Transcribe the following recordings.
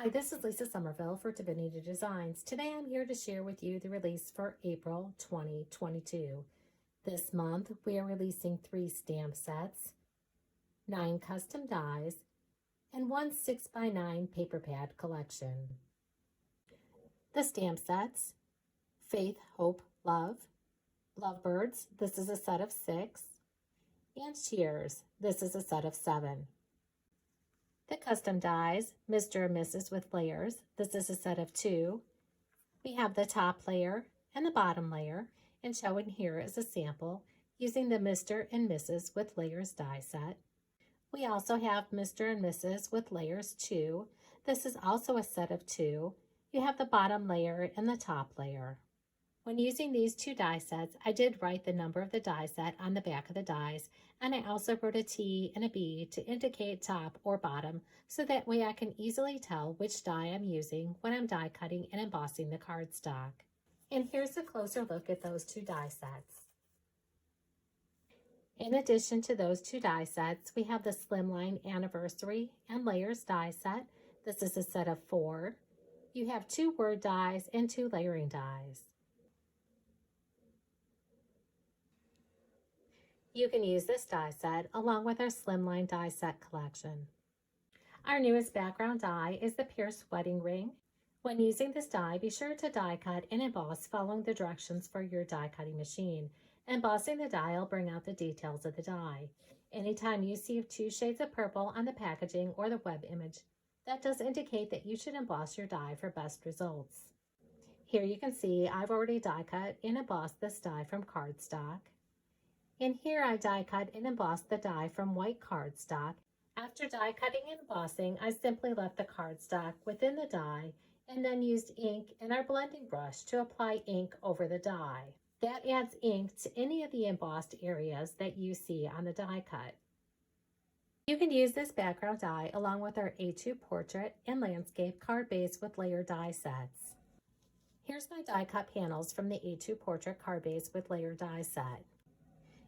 Hi, this is Lisa Somerville for Divinity Designs. Today I'm here to share with you the release for April 2022. This month we are releasing 3 stamp sets, 9 custom dies, and 1 6x9 paper pad collection. The stamp sets: Faith, Hope, Love, Lovebirds, this is a set of 6, and Cheers, this is a set of 7. The custom dies: Mr. and Mrs. with layers, this is a set of 2. We have the top layer and the bottom layer, and shown here is a sample using the Mr. and Mrs. with layers die set. We also have Mr. and Mrs. with layers 2. This is also a set of 2. You have the bottom layer and the top layer. When using these 2 die sets, I did write the number of the die set on the back of the dies, and I also wrote a T and a B to indicate top or bottom, so that way I can easily tell which die I'm using when I'm die cutting and embossing the cardstock. And here's a closer look at those 2 die sets. In addition to those 2 die sets, we have the Slimline Anniversary and Layers die set. This is a set of 4. You have 2 word dies and 2 layering dies. You can use this die set along with our Slimline die set collection. Our newest background die is the Pierced Wedding Ring. When using this die, be sure to die cut and emboss following the directions for your die cutting machine. Embossing the die will bring out the details of the die. Anytime you see 2 shades of purple on the packaging or the web image, that does indicate that you should emboss your die for best results. Here you can see I've already die cut and embossed this die from cardstock. And here I die cut and embossed the die from white cardstock. After die cutting and embossing, I simply left the cardstock within the die and then used ink and our blending brush to apply ink over the die. That adds ink to any of the embossed areas that you see on the die cut. You can use this background die along with our A2 portrait and landscape card base with layer die sets. Here's my die cut panels from the A2 portrait card base with layer die set.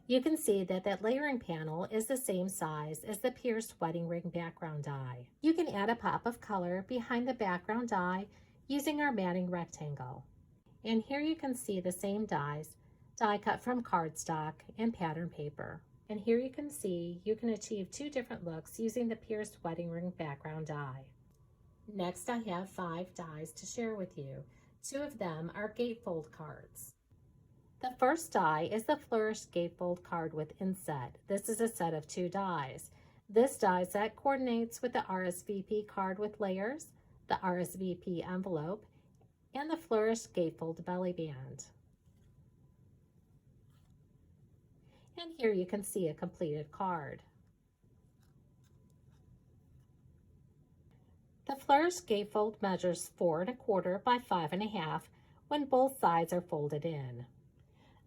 You can see that that layering panel is the same size as the Pierced Wedding Ring background die. You can add a pop of color behind the background die using our matting rectangle. And here you can see the same dies, die cut from cardstock and pattern paper. And here you can see you can achieve 2 different looks using the Pierced Wedding Ring background die. Next, I have 5 dies to share with you. 2 of them are gatefold cards. The first die is the Flourished Gatefold card with inset. This is a set of 2 dies. This die set coordinates with the RSVP card with layers, the RSVP envelope, and the Flourished Gatefold belly band. And here you can see a completed card. The Flourished Gatefold measures 4 1/4 by 5 1/2 when both sides are folded in.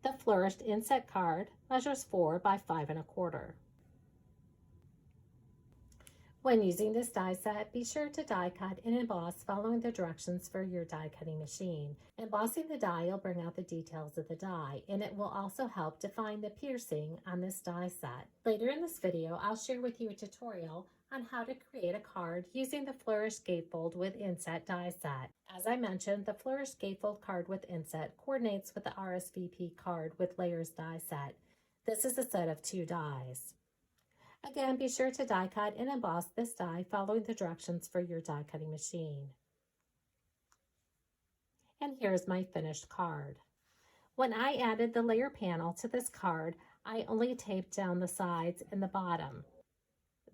The Flourished Inset card measures 4 by 5 1/4. When using this die set, be sure to die cut and emboss following the directions for your die cutting machine. Embossing the die will bring out the details of the die, and it will also help define the piercing on this die set. Later in this video, I'll share with you a tutorial on how to create a card using the Flourished Gatefold with Inset die set. As I mentioned, the Flourished Gatefold card with Inset coordinates with the RSVP card with layers die set. This is a set of 2 dies. Again, be sure to die cut and emboss this die following the directions for your die cutting machine. And here's my finished card. When I added the layer panel to this card, I only taped down the sides and the bottom.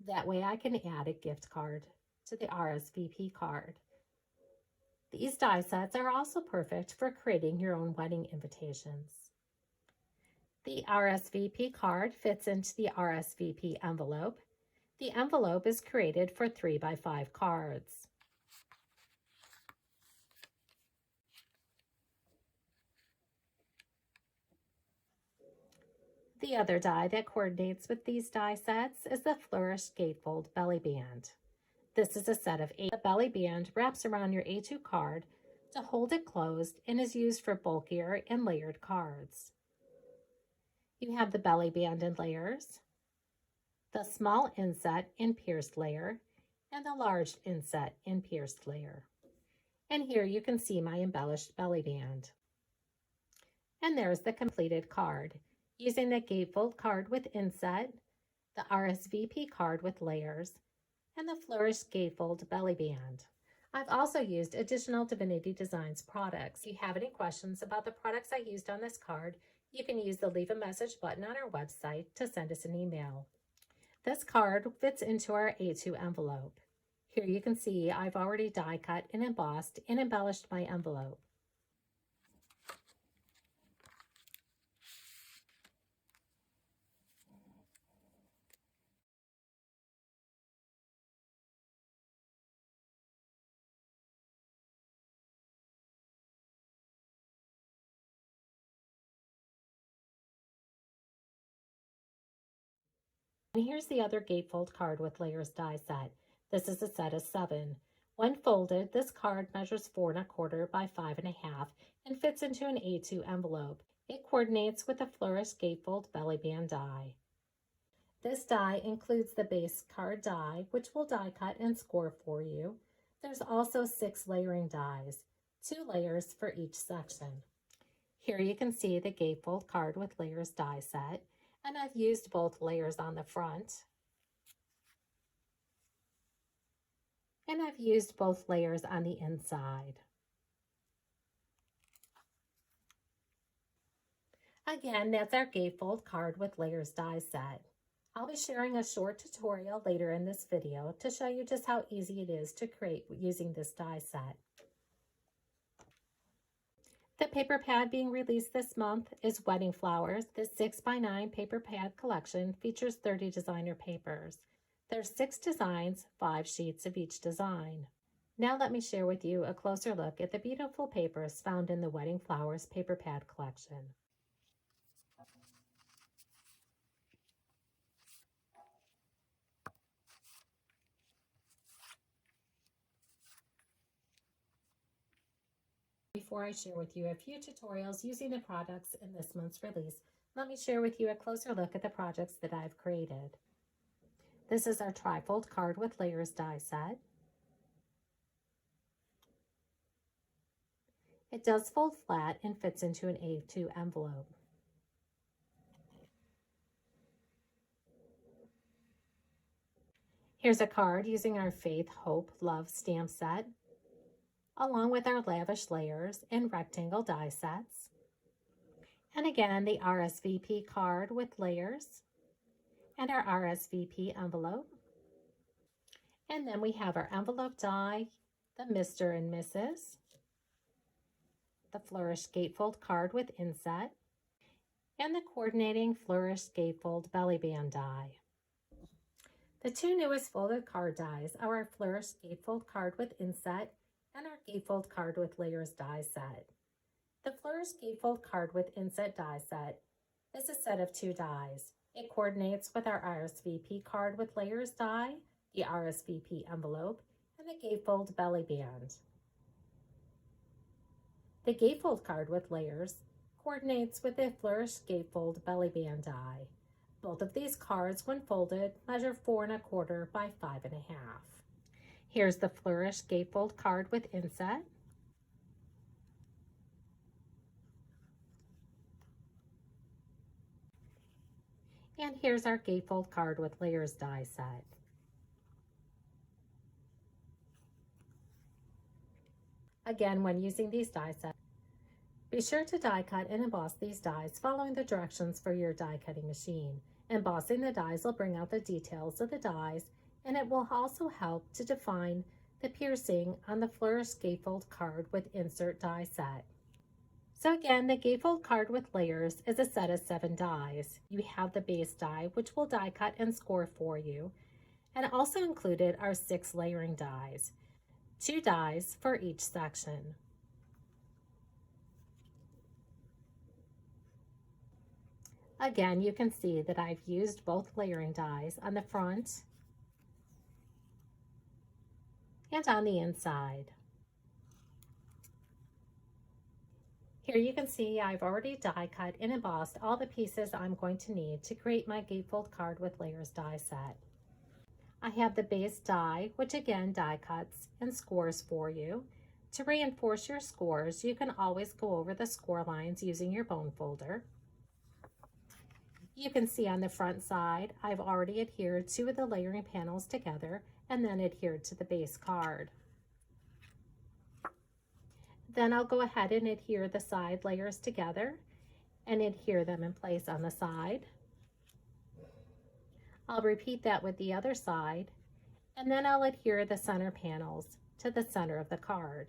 That way I can add a gift card to the RSVP card. These die sets are also perfect for creating your own wedding invitations. The RSVP card fits into the RSVP envelope. The envelope is created for 3 by 5 cards. The other die that coordinates with these die sets is the Flourished Gatefold belly band. This is a set of 8. The belly band wraps around your A2 card to hold it closed and is used for bulkier and layered cards. You have the belly band in layers, the small inset and pierced layer, and the large inset and pierced layer. And here you can see my embellished belly band. And there's the completed card, using the gatefold card with inset, the RSVP card with layers, and the flourished gatefold belly band. I've also used additional Divinity Designs products. If you have any questions about the products I used on this card, you can use the leave a message button on our website to send us an email. This card fits into our A2 envelope. Here you can see I've already die cut and embossed and embellished my envelope. And here's the other gatefold card with layers die set. This is a set of 7. When folded, this card measures 4 1/4 by 5 1/2 and fits into an A2 envelope. It coordinates with the flourished gatefold belly band die. This die includes the base card die, which we'll die cut and score for you. There's also 6 layering dies, 2 layers for each section. Here you can see the gatefold card with layers die set. And I've used both layers on the front. And I've used both layers on the inside. Again, that's our gatefold card with layers die set. I'll be sharing a short tutorial later in this video to show you just how easy it is to create using this die set. The paper pad being released this month is Wedding Flowers. This 6x9 paper pad collection features 30 designer papers. There's 6 designs, 5 sheets of each design. Now let me share with you a closer look at the beautiful papers found in the Wedding Flowers paper pad collection. Before I share with you a few tutorials using the products in this month's release, let me share with you a closer look at the projects that I've created. This is our trifold card with layers die set. It does fold flat and fits into an A2 envelope. Here's a card using our Faith, Hope, Love stamp set, along with our lavish layers and rectangle die sets. And again, the RSVP card with layers and our RSVP envelope. And then we have our envelope die, the Mr. and Mrs., the flourished gatefold card with inset, and the coordinating flourished gatefold belly band die. The 2 newest folded card dies are our flourished gatefold card with inset and our gatefold card with layers die set. The flourished gatefold card with inset die set is a set of 2 dies. It coordinates with our RSVP card with layers die, the RSVP envelope, and the gatefold belly band. The gatefold card with layers coordinates with the flourished gatefold belly band die. Both of these cards, when folded, measure 4 1/4 by 5 1/2. Here's the flourished gatefold card with inset. And here's our gatefold card with layers die set. Again, when using these die sets, be sure to die cut and emboss these dies following the directions for your die cutting machine. Embossing the dies will bring out the details of the dies, and it will also help to define the piercing on the flourished gatefold card with insert die set. So again, the gatefold card with layers is a set of 7 dies. You have the base die, which we'll die cut and score for you, and also included are 6 layering dies, 2 dies for each section. Again, you can see that I've used both layering dies on the front and on the inside. Here you can see I've already die cut and embossed all the pieces I'm going to need to create my gatefold card with layers die set. I have the base die, which again die cuts and scores for you. To reinforce your scores, you can always go over the score lines using your bone folder. You can see on the front side, I've already adhered two of the layering panels together and then adhered to the base card. Then I'll go ahead and adhere the side layers together and adhere them in place on the side. I'll repeat that with the other side, and then I'll adhere the center panels to the center of the card.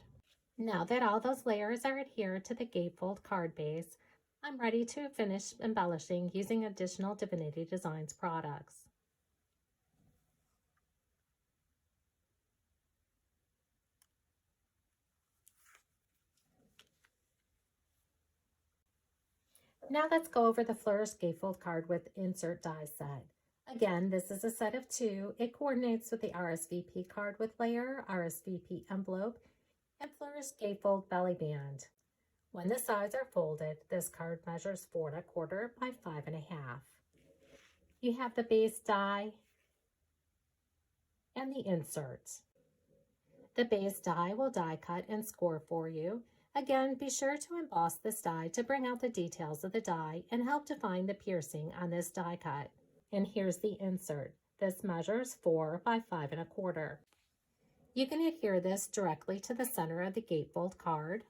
Now that all those layers are adhered to the gatefold card base, I'm ready to finish embellishing using additional Divinity Designs products. Now let's go over the Flourish Gatefold card with insert die set. Again, this is a set of two. It coordinates with the RSVP card with layer, RSVP envelope, and Flourish Gatefold belly band. When the sides are folded, this card measures 4 1/4 by 5 1/2. You have the base die and the insert. The base die will die cut and score for you. Again, be sure to emboss this die to bring out the details of the die and help define the piercing on this die cut. And here's the insert. This measures 4 by 5 1/4. You can adhere this directly to the center of the gatefold card.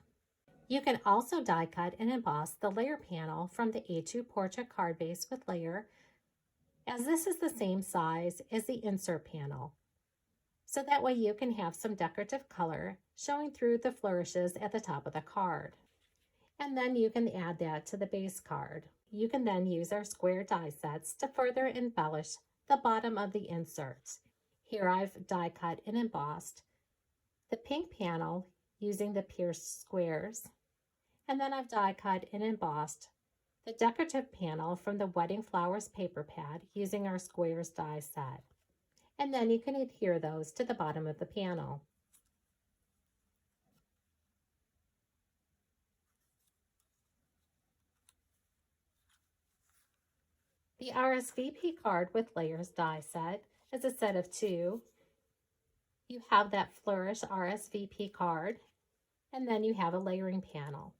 You can also die cut and emboss the layer panel from the A2 portrait card base with layer, as this is the same size as the insert panel. So that way you can have some decorative color showing through the flourishes at the top of the card. And then you can add that to the base card. You can then use our square die sets to further embellish the bottom of the inserts. Here I've die cut and embossed the pink panel using the pierced squares, and then I've die cut and embossed the decorative panel from the Wedding Flowers paper pad using our squares die set. And then you can adhere those to the bottom of the panel. The RSVP card with layers die set is a set of two. You have that Flourish RSVP card, and then you have a layering panel.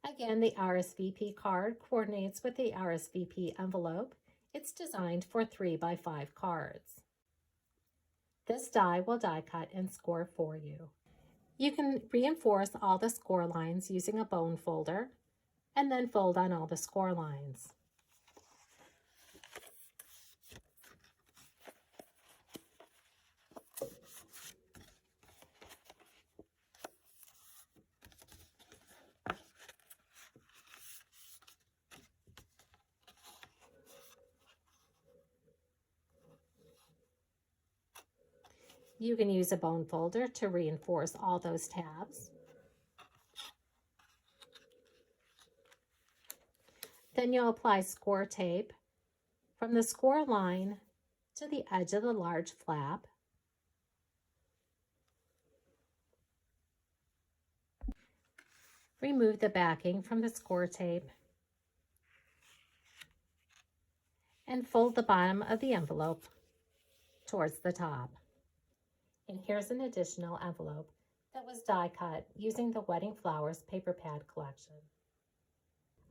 Again, the RSVP card coordinates with the RSVP envelope. It's designed for 3 by 5 cards. This die will die cut and score for you. You can reinforce all the score lines using a bone folder and then fold on all the score lines. You can use a bone folder to reinforce all those tabs. Then you'll apply score tape from the score line to the edge of the large flap. Remove the backing from the score tape and fold the bottom of the envelope towards the top. And here's an additional envelope that was die cut using the Wedding Flowers paper pad collection.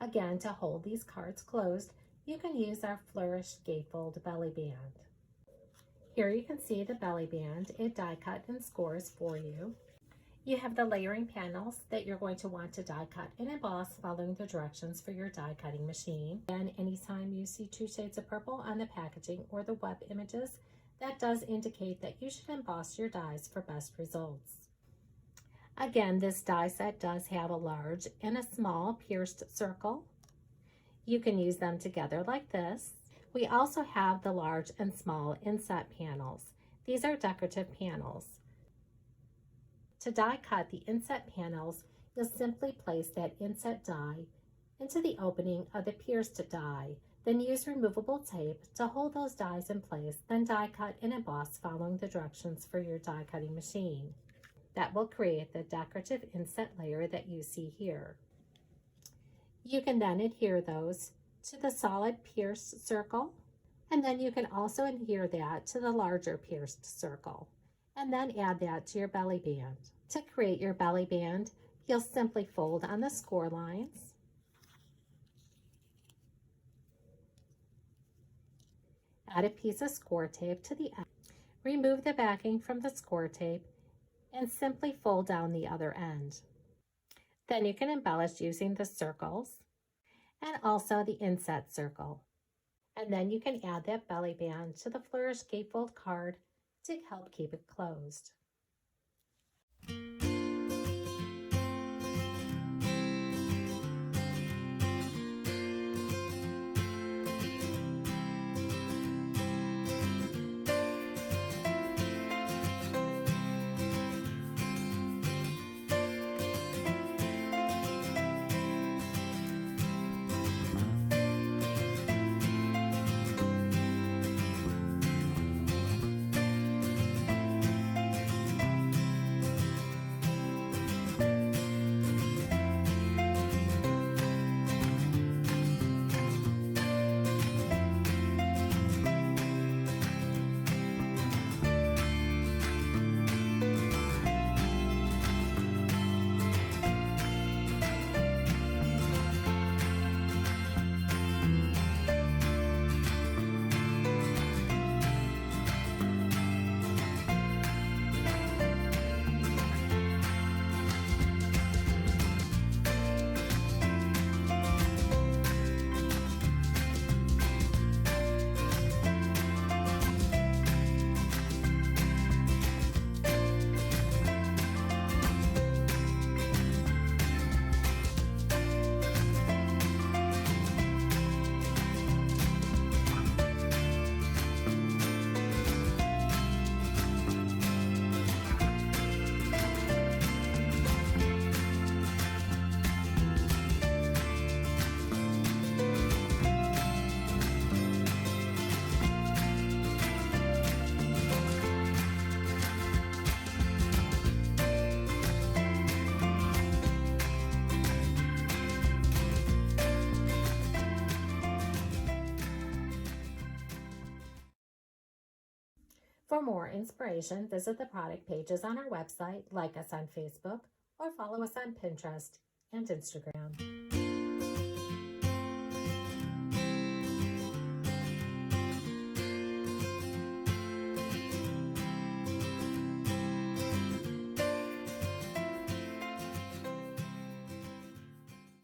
Again, to hold these cards closed, you can use our Flourish Gatefold belly band. Here you can see the belly band. It die cut and scores for you. You have the layering panels that you're going to want to die cut and emboss following the directions for your die cutting machine. And anytime you see 2 shades of purple on the packaging or the web images, that does indicate that you should emboss your dies for best results. Again, this die set does have a large and a small pierced circle. You can use them together like this. We also have the large and small inset panels. These are decorative panels. To die cut the inset panels, you'll simply place that inset die into the opening of the pierced die. Then use removable tape to hold those dies in place, then die cut and emboss following the directions for your die cutting machine. That will create the decorative inset layer that you see here. You can then adhere those to the solid pierced circle And then you can also adhere that to the larger pierced circle, and then add that to your belly band. To create your belly band, you'll simply fold on the score lines, add a piece of score tape to the end, remove the backing from the score tape, and simply fold down the other end. Then you can embellish using the circles and also the inset circle. And then you can add that belly band to the Flourish Gatefold card to help keep it closed. For more inspiration, visit the product pages on our website, like us on Facebook, or follow us on Pinterest and Instagram.